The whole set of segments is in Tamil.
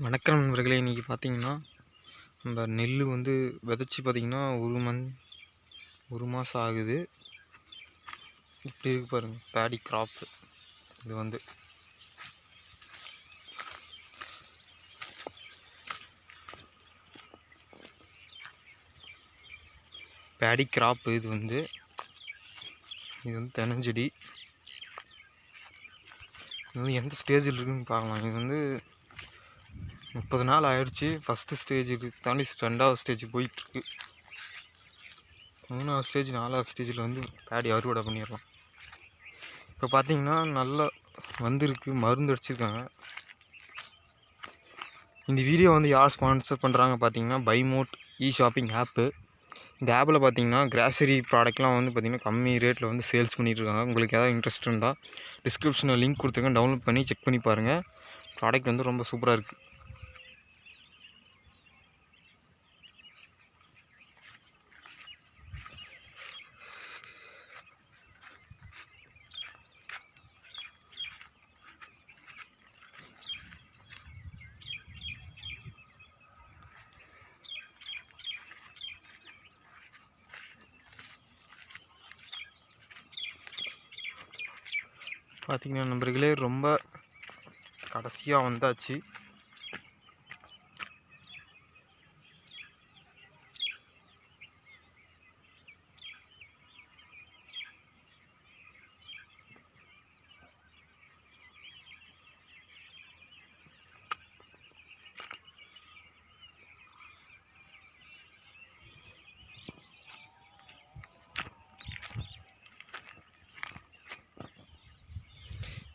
வணக்கம் நண்பர்களே. இன்றைக்கி பார்த்திங்கன்னா நம்ம நெல் வந்து விதைச்சி பார்த்திங்கன்னா ஒரு மாதம் ஆகுது. இப்படி இருக்கு பாருங்கள், பேடி கிராப்பு. இது வந்து பேடி கிராப்பு. இது வந்து தென்னஞ்செடி. இது வந்து எந்த ஸ்டேஜில் இருக்குதுன்னு பார்க்கலாம். இது வந்து 30 நாள் ஆயிடுச்சு. ஃபஸ்ட்டு ஸ்டேஜுக்கு தாண்டி 2வது ஸ்டேஜுக்கு போயிட்டுருக்கு. 3வது ஸ்டேஜ் 4வது ஸ்டேஜில் வந்து பேடி அறுவடை பண்ணிடலாம். இப்போ பார்த்திங்கன்னா நல்லா வந்திருக்கு, மருந்து அடிச்சிருக்காங்க. இந்த வீடியோ வந்து யார் ஸ்பான்சர் பண்ணுறாங்க பார்த்திங்கன்னா பைமோட் ஷாப்பிங் ஆப்பு. இந்த ஆப்பில் பார்த்திங்கன்னா கிராசரி ப்ராடக்ட்லாம் வந்து பார்த்திங்கன்னா கம்மி ரேட்டில் வந்து சேல்ஸ் பண்ணிகிட்ருக்காங்க. உங்களுக்கு ஏதாவது இன்ட்ரெஸ்ட் இருந்தால் டிஸ்கிரிப்ஷனில் லிங்க் கொடுத்துருங்க, டவுன்லோட் பண்ணி செக் பண்ணி பாருங்கள். ப்ராடக்ட் வந்து ரொம்ப சூப்பராக இருக்குது. பார்த்திங்கன்னா நண்பர்களே, ரொம்ப கடைசியாக வந்தாச்சு.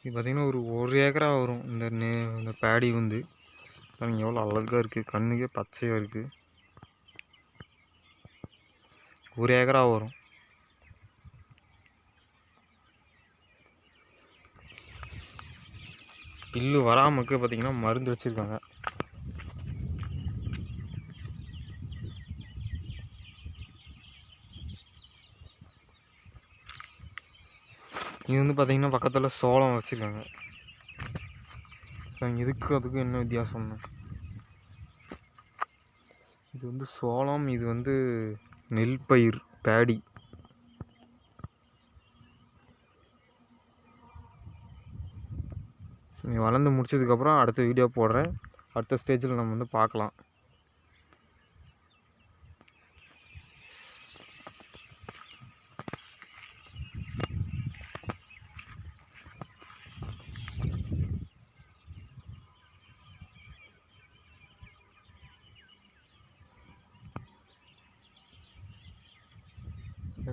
இது பார்த்திங்கன்னா ஒரு ஏக்கரா வரும். இந்த பேடி வந்து எவ்வளோ அழகாக இருக்குது, கண்ணுக்கே பச்சையாக இருக்குது. 1 ஏக்கரா வரும். பில்லு வராமக்கு பார்த்திங்கன்னா மருந்து வச்சுருக்காங்க. இது வந்து பார்த்திங்கன்னா பக்கத்தில் சோளம் வச்சுருக்காங்க. இதுக்கும் அதுக்கும் என்ன வித்தியாசம்னா, இது வந்து சோளம், இது வந்து நெல் பயிர் பேடி. நீ வளர்ந்து முடிச்சதுக்கப்புறம் அடுத்த வீடியோ போடுறேன். அடுத்த ஸ்டேஜில் நம்ம வந்து பார்க்கலாம்.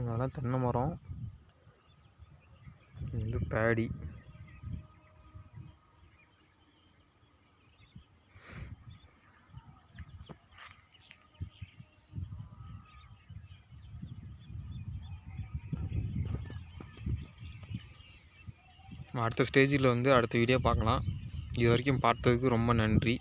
இதெல்லாம் தென்னை மரம், இது வந்து பேடி. அடுத்த ஸ்டேஜில் வந்து அடுத்த வீடியோ பார்க்கலாம். இது வரைக்கும் பார்த்ததுக்கு ரொம்ப நன்றி.